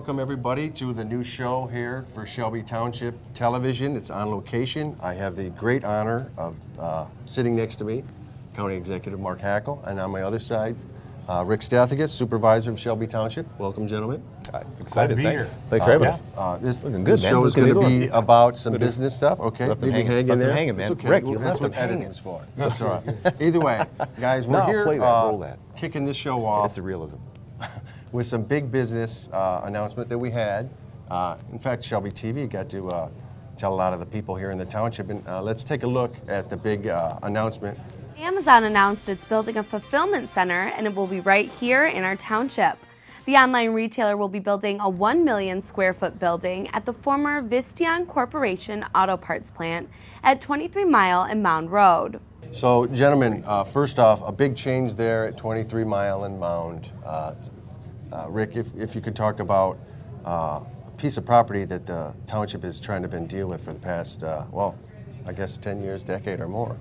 welcome everybody to the new show here for Shelby Township Television. It's on location. I have the great honor of sitting next to me, County Executive Mark Hackel, and on my other side, Rick Stathakis, Supervisor of Shelby Township. Welcome, gentlemen. Excited, thanks. Here. Thanks for having us. This Looking good, this man. show is going to be about some business stuff. Okay, Left them leave me hanging. hanging Left them there. hanging, man. It's okay. Rick, you That's left what them hanging. editing's for. That's all right. Either way, guys, we're No, here play that, roll that. kicking this show off. It's a realism. With some big business announcement that we had. In fact, ShelbyTV got to tell a lot of the people here in the township. And let's take a look at the big announcement. Amazon announced it's building a fulfillment center, and it will be right here in our township. The online retailer will be building a 1 million square foot building at the former Vistion Corporation Auto Parts plant at 23 Mile and Mound Road. So, gentlemen, first off, a big change there at 23 Mile and Mound. Rick, if you could talk about a piece of property that the township is trying to deal with for the past, well, I guess 10 years, decade or more.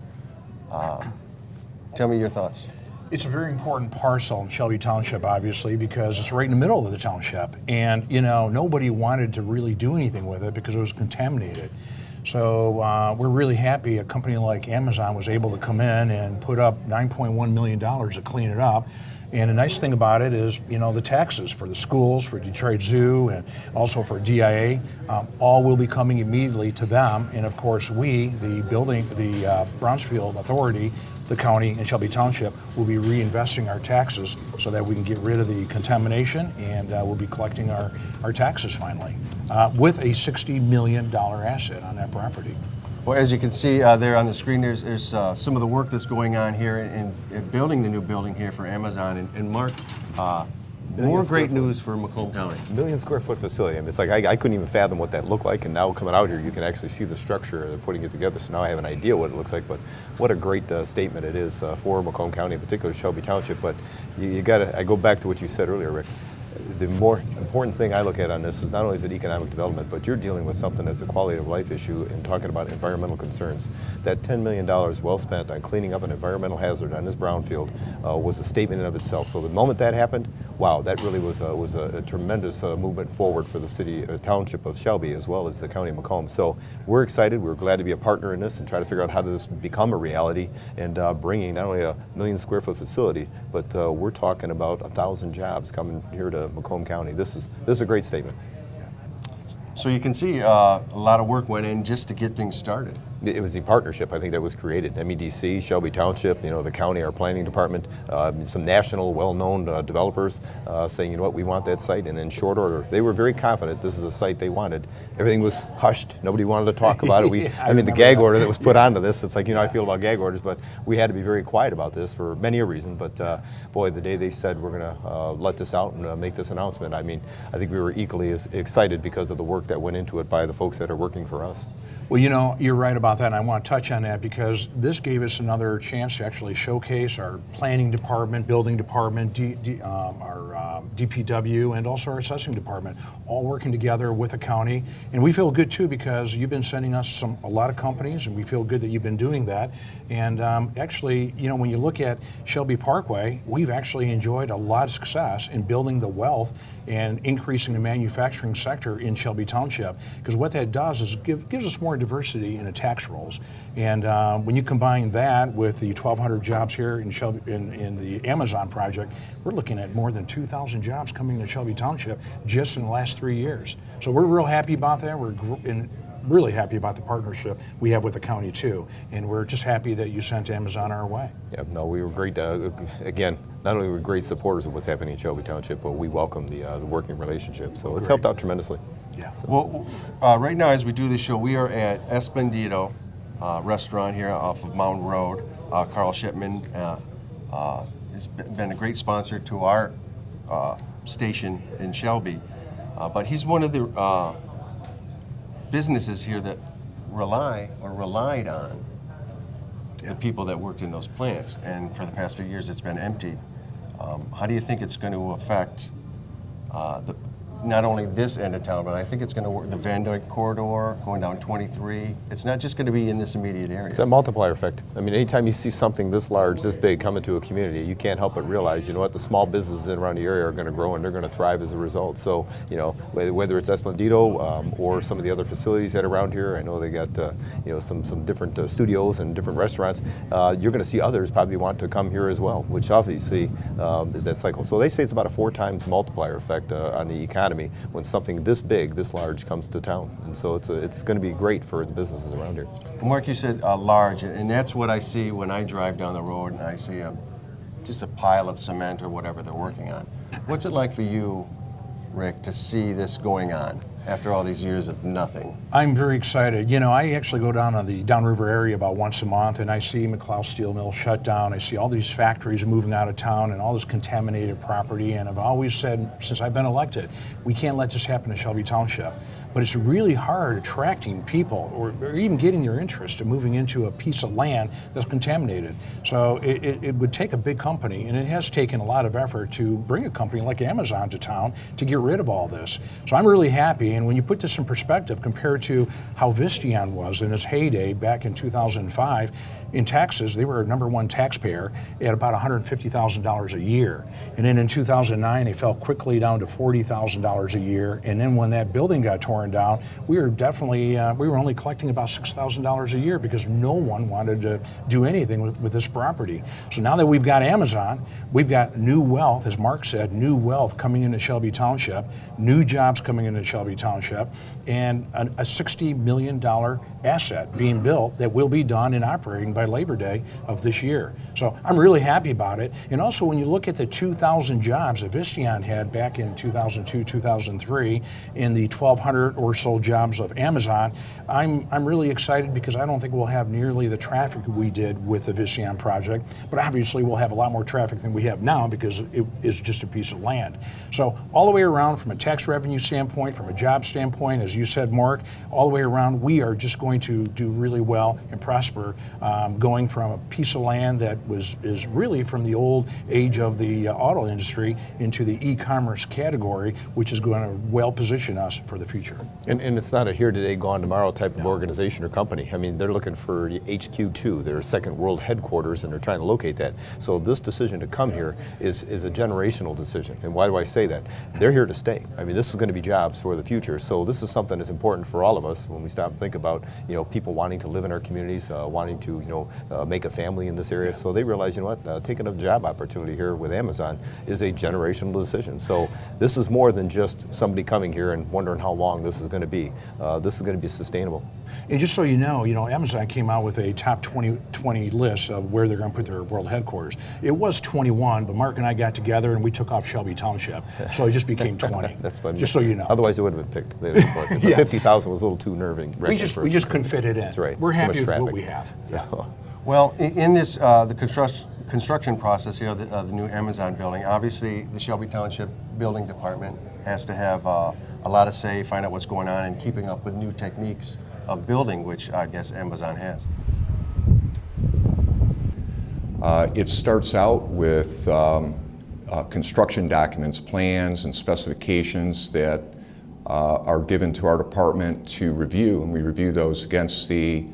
Tell me your thoughts. It's a very important parcel in Shelby Township, obviously, because it's right in the middle of the township. And, you know, nobody wanted to really do anything with it because it was contaminated. So we're really happy a company like Amazon was able to come in and put up $9.1 million to clean it up. And the nice thing about it is, you know, the taxes for the schools, for Detroit Zoo, and also for DIA, all will be coming immediately to them. And of course, we, the Brownsfield Authority, the county and Shelby Township, will be reinvesting our taxes so that we can get rid of the contamination, and we'll be collecting our taxes finally, with a $60 million asset on that property. Well, as you can see there on the screen, there's some of the work that's going on here in building the new building here for Amazon. And Mark, more great news for Macomb County. 1 million square foot facility. I mean, it's like I couldn't even fathom what that looked like, and now coming out here, you can actually see the structure. They're putting it together, so now I have an idea what it looks like. But what a great statement it is for Macomb County, in particular Shelby Township. But you got to. I go back to what you said earlier, Rick. The more important thing I look at on this is not only is it economic development, but you're dealing with something that's a quality of life issue and talking about environmental concerns. That $10 million well spent on cleaning up an environmental hazard on this brownfield was a statement in of itself. So the moment that happened, wow, that really was a tremendous movement forward for the city, township of Shelby, as well as the county of Macomb. So we're excited. We're glad to be a partner in this and try to figure out how does this become a reality and bringing not only a 1 million square foot facility, but we're talking about 1,000 jobs coming here to Macomb County. This is a great statement. So you can see a lot of work went in just to get things started. It was the partnership, I think, that was created. MEDC, Shelby Township, you know, the county, our planning department, some national, well-known developers saying, you know what, we want that site, and in short order, they were very confident this is a site they wanted. Everything was hushed. Nobody wanted to talk about it. Yeah, I mean, the gag order that was put onto this, it's like, you know, I feel about gag orders, but we had to be very quiet about this for many a reason. But boy, the day they said we're going to let this out and make this announcement, I mean, I think we were equally as excited because of the work that went into it by the folks that are working for us. Well, you know, you're right about that, and I want to touch on that because this gave us another chance to actually showcase our planning department, building department, our DPW, and also our assessing department, all working together with the county. And we feel good, too, because you've been sending us a lot of companies, and we feel good that you've been doing that. And actually, you know, when you look at Shelby Parkway, we've actually enjoyed a lot of success in building the wealth and increasing the manufacturing sector in Shelby Township, because what that does is gives us more diversity in the tax rolls. And when you combine that with the 1,200 jobs here in Shelby, in the Amazon project, we're looking at more than 2,000 jobs coming to Shelby Township just in the last 3 years. So we're real happy about that. We're really happy about the partnership we have with the county too, and we're just happy that you sent Amazon our way. Yeah, no, we were great. Again, not only were we great supporters of what's happening in Shelby Township, but we welcome the working relationship. So it's helped out tremendously. Yeah. Well, right now as we do this show, we are at Espandito restaurant here off of Mound Road. Carl Shipman has been a great sponsor to our station in Shelby, but he's one of the businesses here that relied on the people that worked in those plants, and for the past few years it's been empty. How do you think it's going to affect not only this end of town, but I think it's going to work the Van Dyke corridor going down 23. It's not just going to be in this immediate area. It's that multiplier effect. I mean, anytime you see something this large, this big come into a community, you can't help but realize, you know what, the small businesses around the area are going to grow and they're going to thrive as a result. So, you know, whether it's Escondido or some of the other facilities that are around here, I know they got, you know, some different studios and different restaurants. You're going to see others probably want to come here as well, which obviously is that cycle. So they say it's about a 4 times multiplier effect on the economy when something this big, this large comes to town. And so it's going to be great for the businesses around here. Mark, you said large, and that's what I see when I drive down the road and I see just a pile of cement or whatever they're working on. What's it like for you, Rick, to see this going on after all these years of nothing? I'm very excited. You know, I actually go down on the downriver area about once a month, and I see McLeod Steel Mill shut down. I see all these factories moving out of town and all this contaminated property, and I've always said, since I've been elected, we can't let this happen to Shelby Township. But it's really hard attracting people or even getting their interest in moving into a piece of land that's contaminated. So it would take a big company, and it has taken a lot of effort to bring a company like Amazon to town to get rid of all this. So I'm really happy, and when you put this in perspective compared to how Visteon was in its heyday back in 2005, in taxes, they were a #1 taxpayer at about $150,000 a year. And then in 2009, they fell quickly down to $40,000 a year. And then when that building got torn down, we were definitely, we were only collecting about $6,000 a year because no one wanted to do anything with this property. So now that we've got Amazon, we've got new wealth, as Mark said, new wealth coming into Shelby Township, new jobs coming into Shelby Township, and a $60 million asset being built that will be done and operating by Labor Day of this year. So I'm really happy about it. And also when you look at the 2,000 jobs that Visteon had back in 2002, 2003, and the 1,200 or so jobs of Amazon, I'm really excited because I don't think we'll have nearly the traffic we did with the Visteon project, but obviously we'll have a lot more traffic than we have now because it is just a piece of land. So all the way around, from a tax revenue standpoint, from a job standpoint, as you said, Mark, all the way around, we are just going to do really well and prosper, going from a piece of land that is really from the old age of the auto industry into the e-commerce category, which is going to well position us for the future. And it's not a here today, gone tomorrow type of organization or company. I mean, they're looking for HQ2, their second world headquarters, and they're trying to locate that. So this decision to come here is a generational decision. And why do I say that? They're here to stay. I mean, this is going to be jobs for the future. So this is something that's important for all of us when we stop and think about, you know, people wanting to live in our communities, wanting to, you know, make a family in this area. So they realize, you know what, taking a job opportunity here with Amazon is a generational decision. So this is more than just somebody coming here and wondering how long this is going to be. This is going to be sustainable. And just so you know, Amazon came out with a top 20 list of where they're going to put their world headquarters. It was 21, but Mark and I got together and we took off Shelby Township, so it just became 20. That's funny. Just so you know. Otherwise, it would have been picked. The 50,000 was a little too nerving. We just couldn't fit it in. That's right. We're Too happy much with what traffic. we have. So. Well, in this, the construction process here, the new Amazon building, obviously the Shelby Township Building Department has to have a lot of say, find out what's going on, and keeping up with new techniques of building, which I guess Amazon has. It starts out with construction documents, plans, and specifications that are given to our department to review, and we review those against the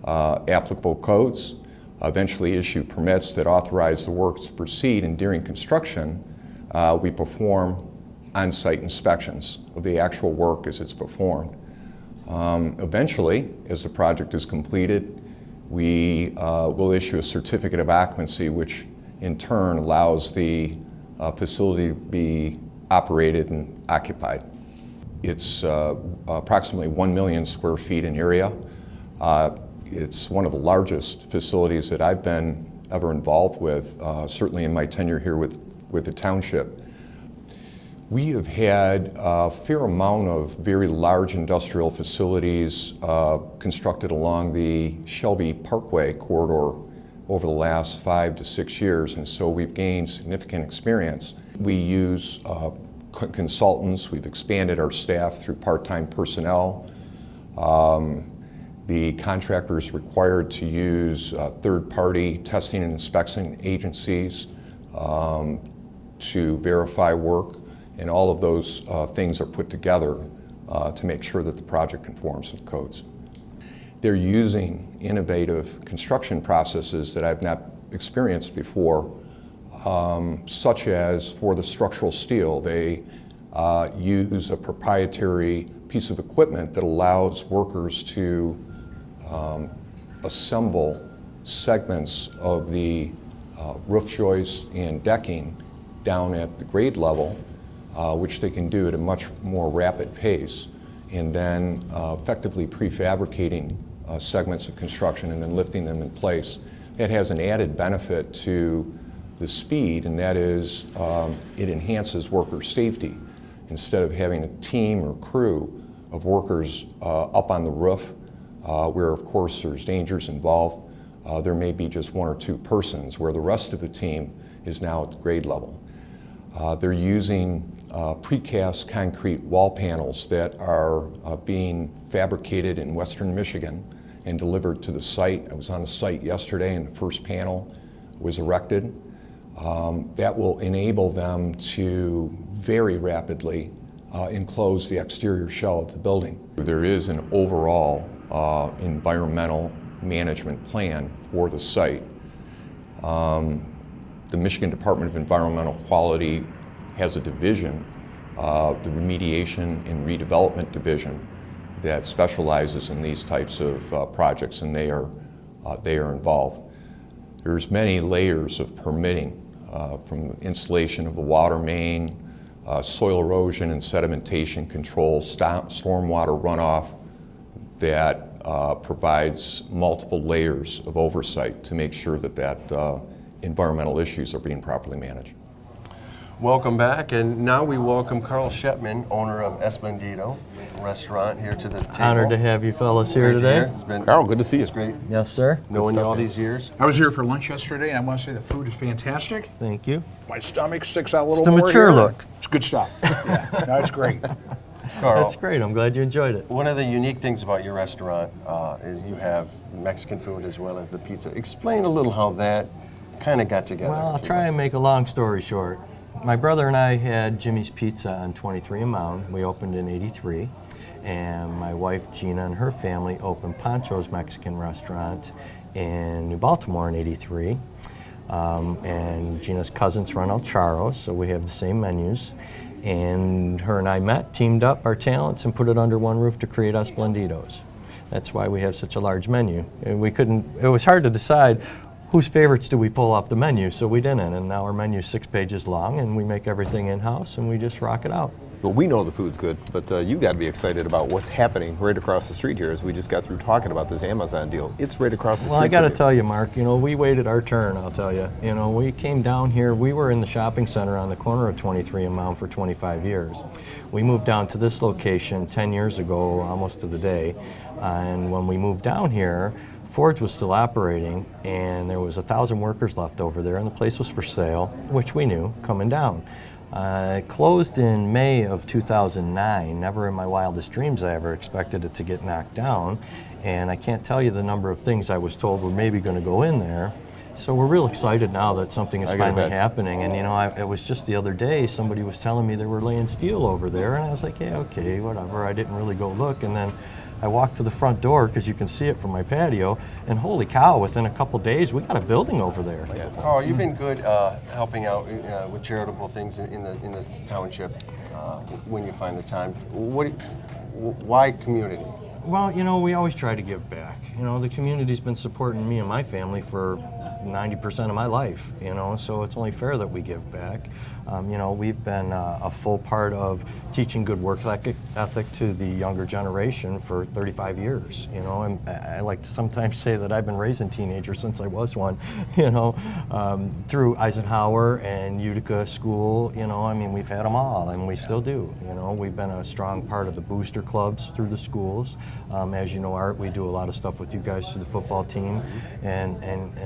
applicable codes, eventually issue permits that authorize the work to proceed, and during construction, we perform on-site inspections of the actual work as it's performed. Eventually, as the project is completed, we will issue a certificate of occupancy, which in turn allows the facility to be operated and occupied. It's approximately 1 million square feet in area. It's one of the largest facilities that I've been ever involved with, certainly in my tenure here with the township. We have had a fair amount of very large industrial facilities constructed along the Shelby Parkway corridor over the last 5 to 6 years, and so we've gained significant experience. We use consultants. We've expanded our staff through part-time personnel. The contractor is required to use third-party testing and inspection agencies to verify work. and all of those things are put together to make sure that the project conforms with codes. They're using innovative construction processes that I've not experienced before, such as for the structural steel, they use a proprietary piece of equipment that allows workers to assemble segments of the roof joists and decking down at the grade level, which they can do at a much more rapid pace, and then effectively prefabricating segments of construction and then lifting them in place. That has an added benefit to the speed, and that is it enhances worker safety. Instead of having a team or crew of workers up on the roof, where of course there's dangers involved, there may be just one or two persons, where the rest of the team is now at the grade level. They're using precast concrete wall panels that are being fabricated in western Michigan and delivered to the site. I was on the site yesterday and the first panel was erected. That will enable them to very rapidly enclose the exterior shell of the building. There is an overall environmental management plan for the site. The Michigan Department of Environmental Quality has a division, the Remediation and Redevelopment Division, that specializes in these types of projects, and they are involved. There's many layers of permitting, from installation of the water main, soil erosion and sedimentation control, stormwater runoff, that provides multiple layers of oversight to make sure that environmental issues are being properly managed. Welcome back, and now we welcome Carl Shepman, owner of Esplendito Restaurant, here to the table. Honored to have you fellas here Great to today. hear. It's been Carl, good to see you. It's great Yes, sir. knowing you all these years. I was here for lunch yesterday, and I want to say the food is fantastic. Thank you. My stomach sticks out a little It's the more mature here. look. It's good stuff. Yeah, no, it's great. Carl, That's great. I'm glad you enjoyed it. one of the unique things about your restaurant is you have Mexican food as well as the pizza. Explain a little how that kind of got together. Well, I'll try and make a long story short. My brother and I had Jimmy's Pizza on 23 and Mound. We opened in '83. And my wife Gina and her family opened Pancho's Mexican restaurant in New Baltimore in '83. And Gina's cousins run El Charros, so we have the same menus. And her and I met, teamed up our talents, and put it under one roof to create Esplenditos. That's why we have such a large menu. And it was hard to decide whose favorites do we pull off the menu, so we didn't. And now our menu's 6 pages long, and we make everything in-house, and we just rock it out. Well, we know the food's good, but you got to be excited about what's happening right across the street here as we just got through talking about this Amazon deal. It's right across the street. Well, I got to from you. tell you, Mark, we waited our turn, I'll tell you. We came down here, we were in the shopping center on the corner of 23 and Mound for 25 years. We moved down to this location 10 years ago, almost to the day, and when we moved down here, Ford's was still operating, and there was 1,000 workers left over there, and the place was for sale, which we knew coming down. It closed in May of 2009. Never in my wildest dreams I ever expected it to get knocked down. And I can't tell you the number of things I was told were maybe going to go in there. So we're real excited now that something is finally happening. And it was just the other day, somebody was telling me they were laying steel over there. And I was like, yeah, okay, whatever. I didn't really go look. And then I walked to the front door, because you can see it from my patio, and holy cow, within a couple days, we got a building over there. Carl, you've been good helping out with charitable things in the township when you find the time. Why community? Well, we always try to give back. The community's been supporting me and my family for 90% of my life, so it's only fair that we give back. We've been a full part of teaching good work ethic to the younger generation for 35 years, and I like to sometimes say that I've been raising teenagers since I was one, through Eisenhower and Utica School, we've had them all, and we still do, We've been a strong part of the booster clubs through the schools. As you know, Art, we do a lot of stuff with you guys through the football team and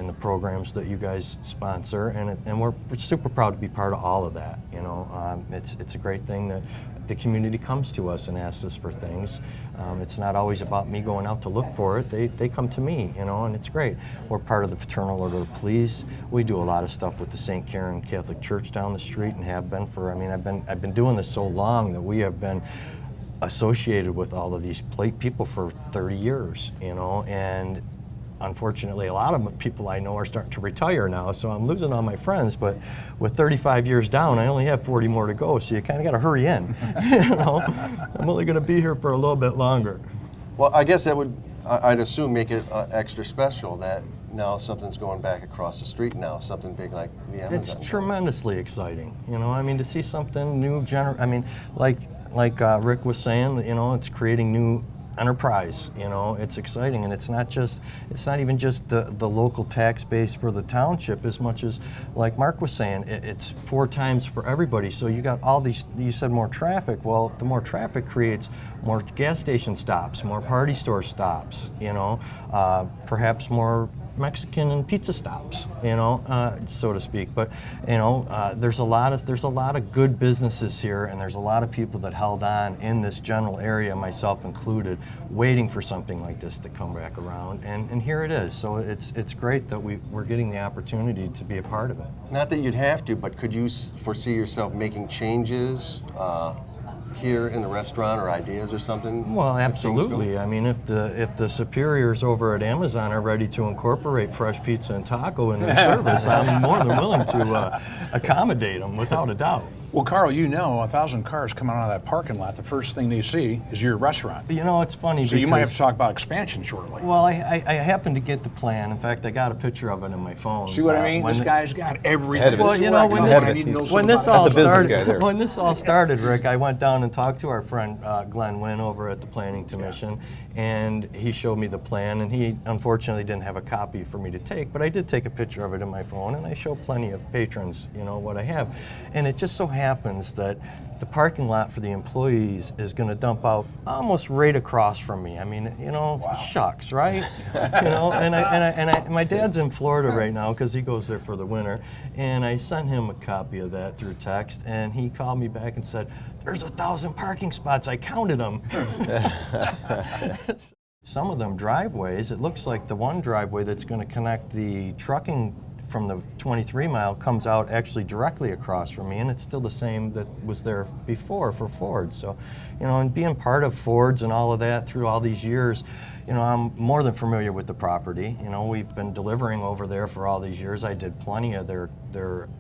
the programs that you guys sponsor, and we're super proud to be part of all of that. It's a great thing that the community comes to us and asks us for things. It's not always about me going out to look for it. They come to me, you know, and it's great. We're part of the Fraternal Order of Police. We do a lot of stuff with the St. Karen Catholic Church down the street and have been for, I mean, I've been doing this so long that we have been associated with all of these people for 30 years, you know, and unfortunately a lot of people I know are starting to retire now, so I'm losing all my friends, but with 35 years down, I only have 40 more to go, so you kind of got to hurry in. You know, I'm only going to be here for a little bit longer. Well, I guess that would, I'd assume, make it extra special that now something's going back across the street now, something big like the Amazon. It's tremendously exciting, you know, I mean, to see something new, I mean, like Rick was saying, you know, it's creating new enterprise, you know, it's exciting, and it's not even just the local tax base for the township as much as, like Mark was saying, it's 4 times for everybody. So you got all these, you said more traffic. Well, the more traffic creates more gas station stops, more party store stops, you know, perhaps more Mexican and pizza stops, you know, so to speak. But you know, there's a lot of good businesses here, and there's a lot of people that held on in this general area, myself included, waiting for something like this to come back around. And here it is. So it's great that we're getting the opportunity to be a part of it. Not that you'd have to, but could you foresee yourself making changes here in the restaurant, or ideas or something? Well, absolutely. I mean, if the superiors over at Amazon are ready to incorporate fresh pizza and taco in their service, I'm more than willing to accommodate them, without a doubt. Well, Carl, you know, 1,000 cars coming out of that parking lot, the first thing they see is your restaurant. You know, it's funny. So you might have to talk about expansion shortly. Well, I happened to get the plan. In fact, I got a picture of it in my phone. See what I mean? This guy's got everything. Well, you know, when this all started, Rick, I went down and talked to our friend Glenn Wynn over at the Planning Commission, and he showed me the plan, and he unfortunately didn't have a copy for me to take, but I did take a picture of it in my phone, and I show plenty of patrons, you know, what I have. And it just so happens that the parking lot for the employees is going to dump out almost right across from me. I mean, you know, shucks, right? You know, and my dad's in Florida right now because he goes there for the winter, and I sent him a copy of that through text, and he called me back and said, "There's 1,000 parking spots. I counted them." Some of them driveways, it looks like the one driveway that's going to connect the trucking from the 23 mile comes out actually directly across from me, and it's still the same that was there before for Ford. So, you know, and being part of Ford's and all of that through all these years, you know, I'm more than familiar with the property. You know, we've been delivering over there for all these years. I did plenty of their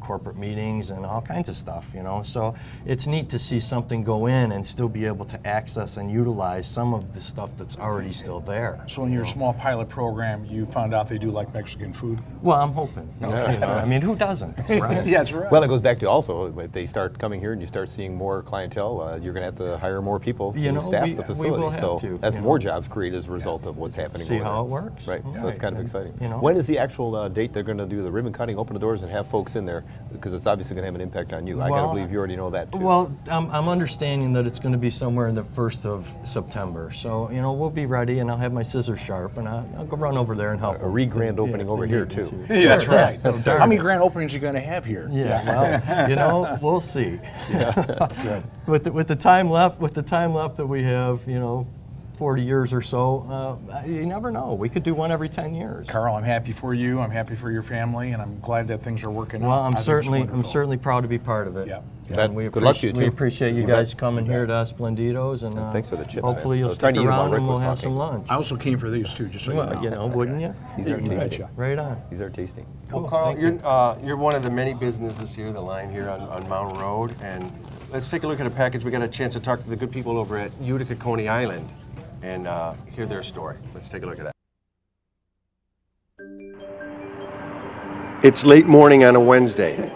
corporate meetings and all kinds of stuff, you know. So it's neat to see something go in and still be able to access and utilize some of the stuff that's already still there. So in your small pilot program, you found out they do like Mexican food? Well, I'm hoping. You know, I mean, who doesn't, right? Yeah, that's right. Well, it goes back to also, if they start coming here and you start seeing more clientele, you're going to have to hire more people to staff the facility. We will have to, that's more jobs created as a result of what's happening. See over how there. it works. Right, so it's kind of exciting. You know, when is the actual date they're going to do the ribbon cutting, open the doors, and have folks in there? Because it's obviously going to have an impact on you. I got to believe you already know that too. Well, I'm understanding that it's going to be somewhere in the 1st of September. So, you know, we'll be ready, and I'll have my scissors sharp, and I'll go run over there and help. A re-grand opening over here too. Yeah, that's right. How many grand openings are you going to have here? Yeah, well, you know, we'll see. Good. With the time left that we have, you know, 40 years or so, you never know. We could do one every 10 years. Carl, I'm happy for you. I'm happy for your family, and I'm glad that things are working out. Well, I I'm think it's wonderful. certainly proud to be part of it. Yeah. And we Good luck to you, we too. appreciate you guys coming here to Esplenditos, and thanks for the chips, hopefully man. I you'll was trying stick to eat 'em while around Rick and we'll was have talking. some lunch. I also came for these too, just so Well, you know, wouldn't you? These are You tasty. betcha. Right on. These are tasty. Well, Carl, you're one of the many businesses here, the line here on Mountain Road, and let's take a look at a package. We got a chance to talk to the good people over at Utica, Coney Island, and hear their story. Let's take a look at that. It's late morning on a Wednesday.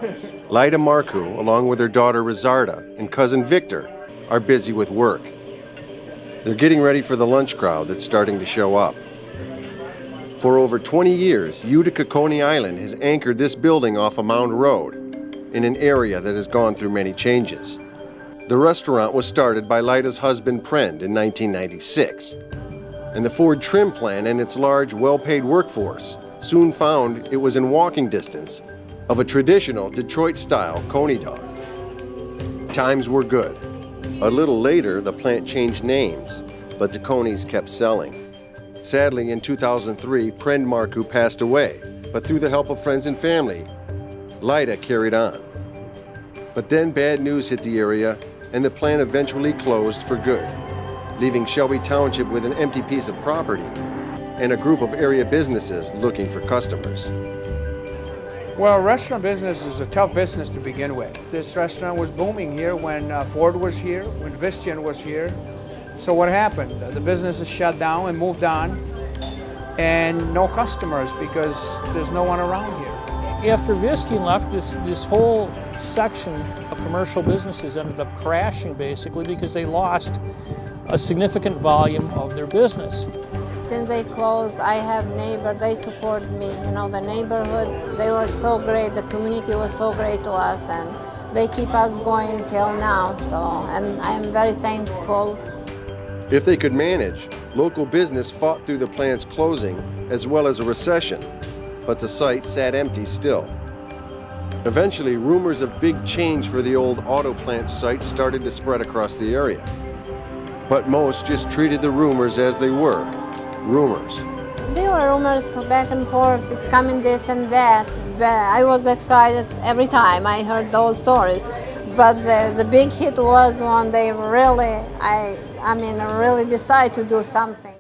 Lyda Marcoux, along with her daughter Rizarda and cousin Victor, are busy with work. They're getting ready for the lunch crowd that's starting to show up. For over 20 years, Utica, Coney Island has anchored this building off of Mound Road in an area that has gone through many changes. The restaurant was started by Lyda's husband Prend in 1996, and the Ford trim plan and its large, well-paid workforce soon found it was in walking distance of a traditional Detroit-style Coney dog. Times were good. A little later, the plant changed names, but the Coneys kept selling. Sadly, in 2003, Pren Marku passed away, but through the help of friends and family, Lyda carried on. But then bad news hit the area, and the plant eventually closed for good, leaving Shelby Township with an empty piece of property and a group of area businesses looking for customers. Well, restaurant business is a tough business to begin with. This restaurant was booming here when Ford was here, when Vistian was here. So what happened? The business is shut down and moved on, and no customers because there's no one around here. After Vistian left, this whole section of commercial businesses ended up crashing basically because they lost a significant volume of their business. Since they closed, I have neighbors, they support me. You know, the neighborhood, they were so great, the community was so great to us, and they keep us going till now, and I'm very thankful. If they could manage, local business fought through the plant's closing as well as a recession, but the site sat empty still. Eventually, rumors of big change for the old auto plant site started to spread across the area. But most just treated the rumors as they were, rumors. There were rumors back and forth, it's coming this and that. I was excited every time I heard those stories. But the big hit was when they really, really decide to do something.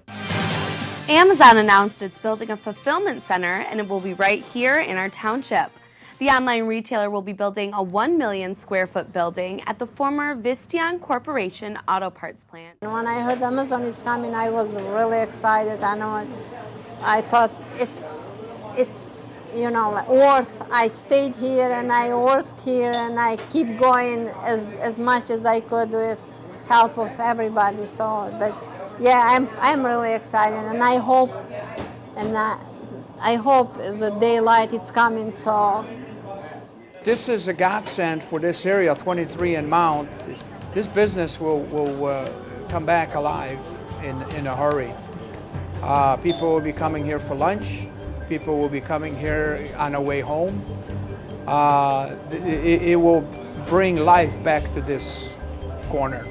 Amazon announced it's building a fulfillment center, and it will be right here in our township. The online retailer will be building a 1 million square foot building at the former Vistian Corporation auto parts plant. When I heard Amazon is coming, I was really excited. I thought it's worth. I stayed here and I worked here and I keep going as much as I could with help of everybody. So, but yeah, I'm really excited, and I hope the daylight is coming. So. This is a godsend for this area, 23 and Mount. This business will come back alive in a hurry. People will be coming here for lunch. People will be coming here on their way home. It will bring life back to this corner.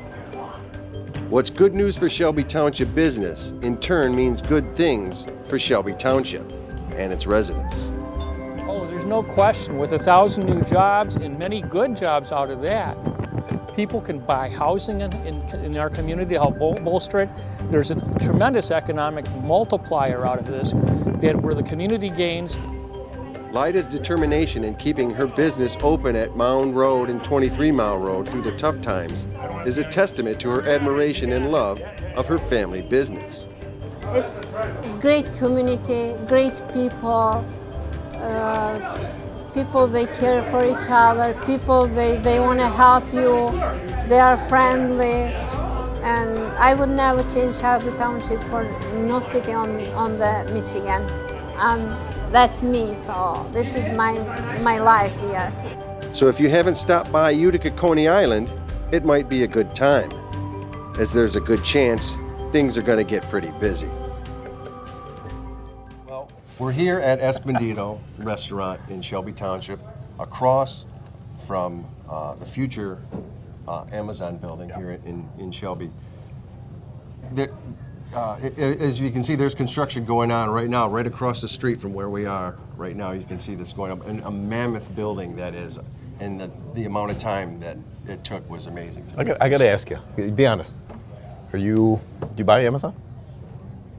What's good news for Shelby Township business, in turn, means good things for Shelby Township and its residents. Oh, there's no question. With 1,000 new jobs and many good jobs out of that, people can buy housing in our community to help bolster it. There's a tremendous economic multiplier out of this where the community gains. Lyda's determination in keeping her business open at Mound Road and 23 Mile Road through the tough times is a testament to her admiration and love of her family business. It's great community, great people. People, they care for each other. People, they want to help you. They are friendly. And I would never change Shelby Township for no city on the Michigan. That's me, so this is my life here. So if you haven't stopped by Utica, Coney Island, it might be a good time, as there's a good chance things are going to get pretty busy. Well, we're here at Escondido Restaurant in Shelby Township, across from the future Amazon building here in Shelby. As you can see, there's construction going on right now, right across the street from where we are right now. You can see this going up, and a mammoth building that is, and the amount of time that it took was amazing to me. I got to ask you, be honest. Do you buy Amazon?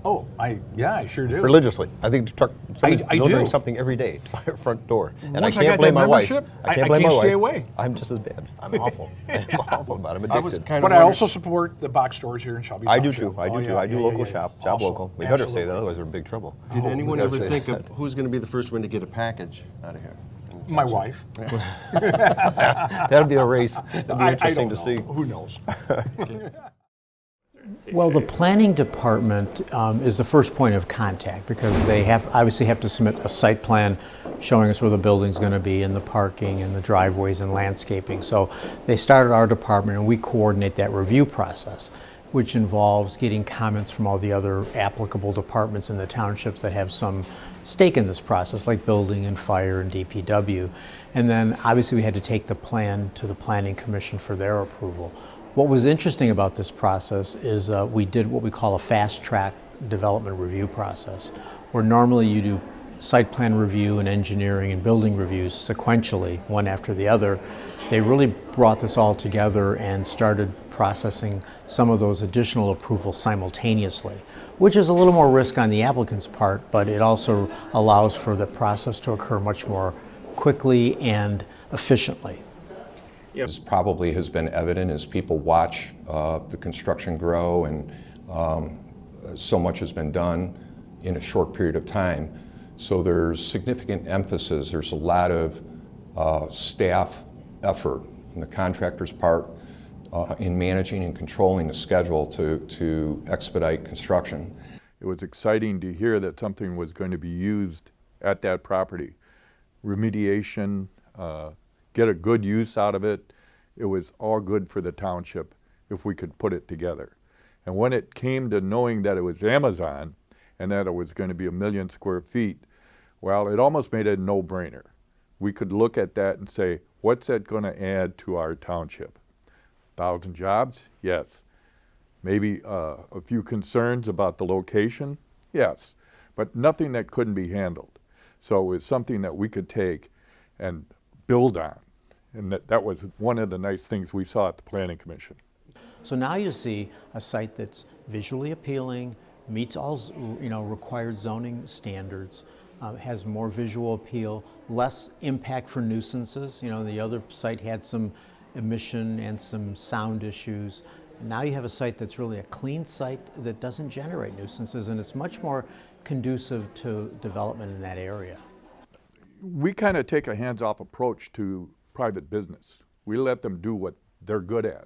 Oh, I sure do. Religiously. I think somebody's I delivering do. something every day to our front door. And Once I can't got blame that my wife. membership, I I can't blame my can't stay wife. away. I'm just as bad. I'm awful. I'm awful about it. I'm I was addicted. kind But of I wondering- also support the box stores here in Shelby I do Township. too. I do Oh, too. yeah, I do yeah, local yeah. shop Also, local. We better say absolutely. that, otherwise we're in big trouble. Did anyone we ever gotta say think of that. who's going to be the first one to get a package out of here? My wife. That'd be a race. That'd be I interesting don't to know. see. Who knows? Well, the planning department is the first point of contact because they obviously have to submit a site plan showing us where the building's going to be and the parking and the driveways and landscaping. So they started our department and we coordinate that review process, which involves getting comments from all the other applicable departments in the township that have some stake in this process, like building and fire and DPW. And then obviously we had to take the plan to the Planning Commission for their approval. What was interesting about this process is we did what we call a fast track development review process, where normally you do site plan review and engineering and building reviews sequentially, one after the other. They really brought this all together and started processing some of those additional approvals simultaneously, which is a little more risk on the applicant's part, but it also allows for the process to occur much more quickly and efficiently. This probably has been evident as people watch the construction grow, and so much has been done in a short period of time. So there's significant emphasis. There's a lot of staff effort on the contractor's part in managing and controlling the schedule to expedite construction. It was exciting to hear that something was going to be used at that property. Remediation, get a good use out of it. It was all good for the township if we could put it together. And when it came to knowing that it was Amazon and that it was going to be 1 million square feet, well, it almost made it a no-brainer. We could look at that and say, what's that going to add to our township? 1,000 jobs? Yes. Maybe a few concerns about the location? Yes. But nothing that couldn't be handled. So it was something that we could take and build on. And that was one of the nice things we saw at the Planning Commission. So now you see a site that's visually appealing, meets all required zoning standards, has more visual appeal, less impact for nuisances. The other site had some emission and some sound issues. Now you have a site that's really a clean site that doesn't generate nuisances, and it's much more conducive to development in that area. We kind of take a hands-off approach to private business. We let them do what they're good at.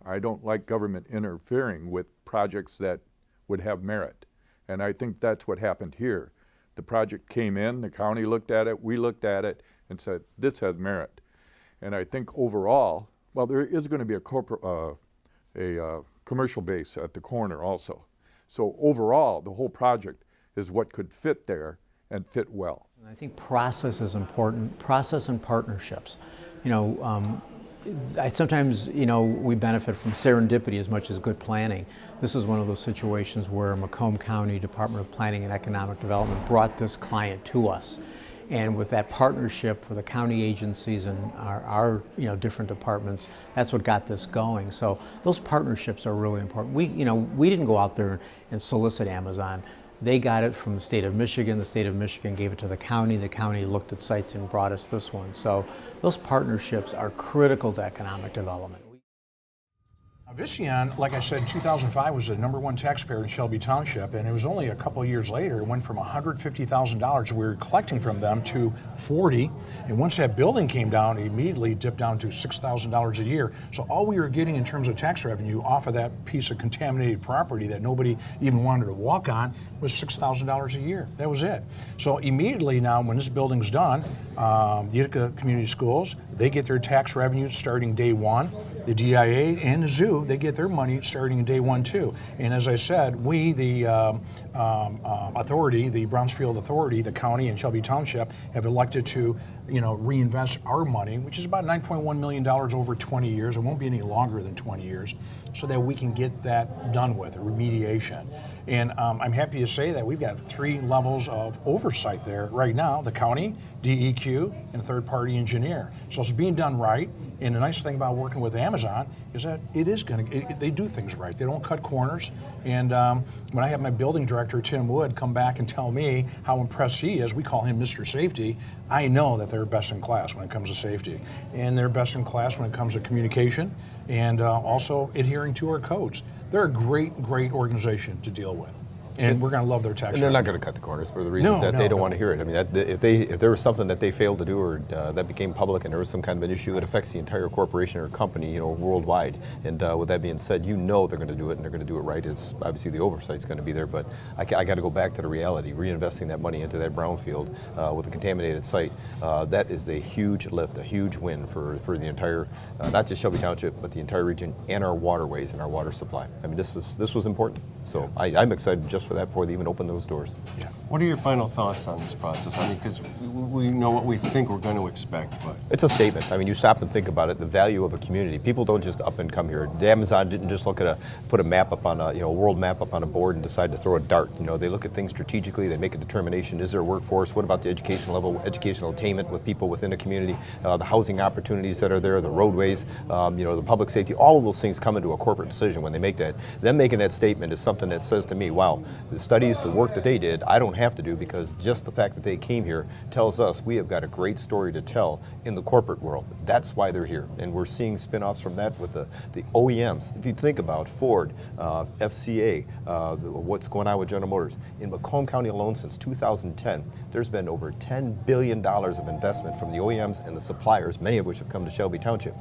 I don't like government interfering with projects that would have merit. And I think that's what happened here. The project came in, the county looked at it, we looked at it and said, this has merit. And I think overall, well, there is going to be a commercial base at the corner also. So overall, the whole project is what could fit there and fit well. I think process is important, process and partnerships. Sometimes, we benefit from serendipity as much as good planning. This is one of those situations where Macomb County Department of Planning and Economic Development brought this client to us. And with that partnership with the county agencies and our different departments, that's what got this going. So those partnerships are really important. We didn't go out there and solicit Amazon. They got it from the state of Michigan. The state of Michigan gave it to the county. The county looked at sites and brought us this one. So those partnerships are critical to economic development. Visteon, like I said, in 2005 was the #1 taxpayer in Shelby Township, and it was only a couple of years later it went from $150,000 we were collecting from them to $40,000, and once that building came down, it immediately dipped down to $6,000 a year. So all we were getting in terms of tax revenue off of that piece of contaminated property that nobody even wanted to walk on was $6,000 a year. That was it. So immediately now, when this building's done, Utica Community Schools, they get their tax revenue starting day one. The DIA and the zoo, they get their money starting in day one too. And as I said, we, the authority, the Brownsfield Authority, the county and Shelby Township have elected to, reinvest our money, which is about $9.1 million over 20 years. It won't be any longer than 20 years, so that we can get that done with, remediation. And I'm happy to say that we've got 3 levels of oversight there right now: the county, DEQ, and a third-party engineer. So it's being done right. And the nice thing about working with Amazon is that they do things right. They don't cut corners. And when I have my building director, Tim Wood, come back and tell me how impressed he is, we call him Mr. Safety, I know that they're best in class when it comes to safety. And they're best in class when it comes to communication and also adhering to our codes. They're a great, great organization to deal with. And we're going to love their tax. And they're not going to cut the corners for the reasons that they don't want to hear it. I mean, if there was something that they failed to do or that became public and there was some kind of an issue, it affects the entire corporation or company, worldwide. And with that being said, they're going to do it and they're going to do it right. It's obviously the oversight's going to be there, but I got to go back to the reality. Reinvesting that money into that brownfield with a contaminated site, that is a huge lift, a huge win for the entire, not just Shelby Township, but the entire region and our waterways and our water supply. I mean, this was important. So I'm excited just just for that before they even open those doors. Yeah. What are your final thoughts on this process? I mean, because we know what we think we're going to expect, but It's a statement. I mean, you stop and think about it, the value of a community. People don't just up and come here. The Amazon didn't just look at put a map up on a, a world map up on a board and decide to throw a dart. They look at things strategically, they make a determination. Is there a workforce? What about the education level, educational attainment with people within a community, the housing opportunities that are there, the roadways, the public safety, all of those things come into a corporate decision when they make that. Them making that statement is something that says to me, wow, the studies, the work that they did, I don't have to do, because just the fact that they came here tells us we have got a great story to tell in the corporate world. That's why they're here. And we're seeing spin-offs from that with the OEMs. If you think about Ford, FCA, what's going on with General Motors. In Macomb County alone since 2010, there's been over $10 billion of investment from the OEMs and the suppliers, many of which have come to Shelby Township.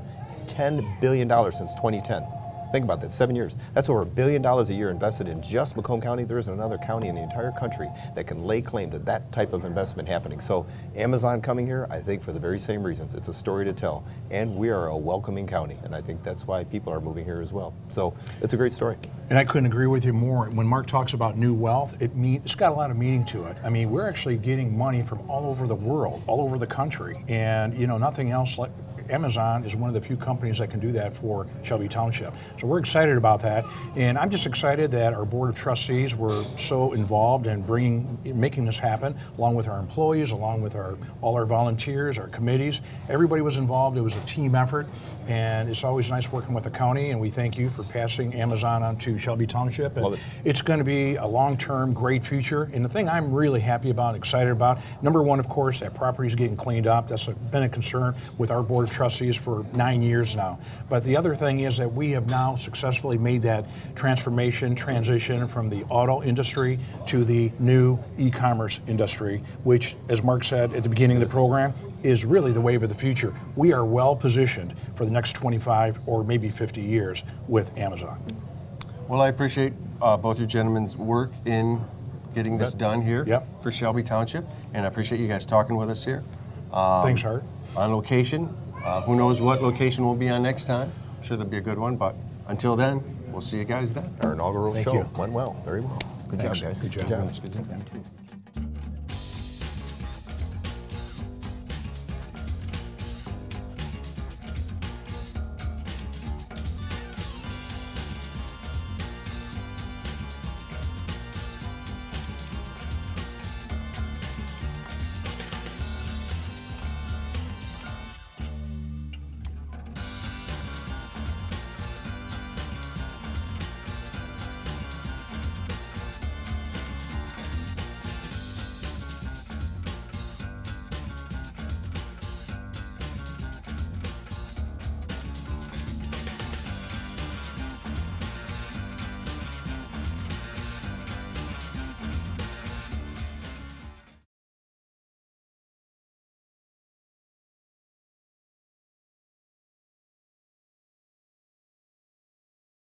$10 billion since 2010. Think about that, 7 years. That's over $1 billion a year invested in just Macomb County. There isn't another county in the entire country that can lay claim to that type of investment happening. So Amazon coming here, I think for the very same reasons. It's a story to tell. And we are a welcoming county. And I think that's why people are moving here as well. So it's a great story. And I couldn't agree with you more. When Mark talks about new wealth, it's got a lot of meaning to it. I mean, we're actually getting money from all over the world, all over the country. And, nothing else like Amazon is one of the few companies that can do that for Shelby Township. So we're excited about that. And I'm just excited that our Board of Trustees were so involved in making this happen, along with our employees, along with all our volunteers, our committees. Everybody was involved. It was a team effort. And it's always nice working with the county, and we thank you for passing Amazon on to Shelby Township. And Love it. It's going to be a long-term, great future. And the thing I'm really happy about, excited about, number one, of course, that property is getting cleaned up. That's been a concern with our Board of Trustees for 9 years now. But the other thing is that we have now successfully made that transition from the auto industry to the new e-commerce industry, which, as Mark said at the beginning of the program, is really the wave of the future. We are well positioned for the next 25 or maybe 50 years with Amazon. well, I appreciate both you gentlemen's work in getting this done here for Shelby Township, and I appreciate you guys talking with us here. Thanks, Art. On location. Who knows what location we'll be on next time. I'm sure there'll be a good one, but until then, we'll see you guys then. Our inaugural Thank show you. went well, very well. Good Thanks. job, guys. Good job. Good job.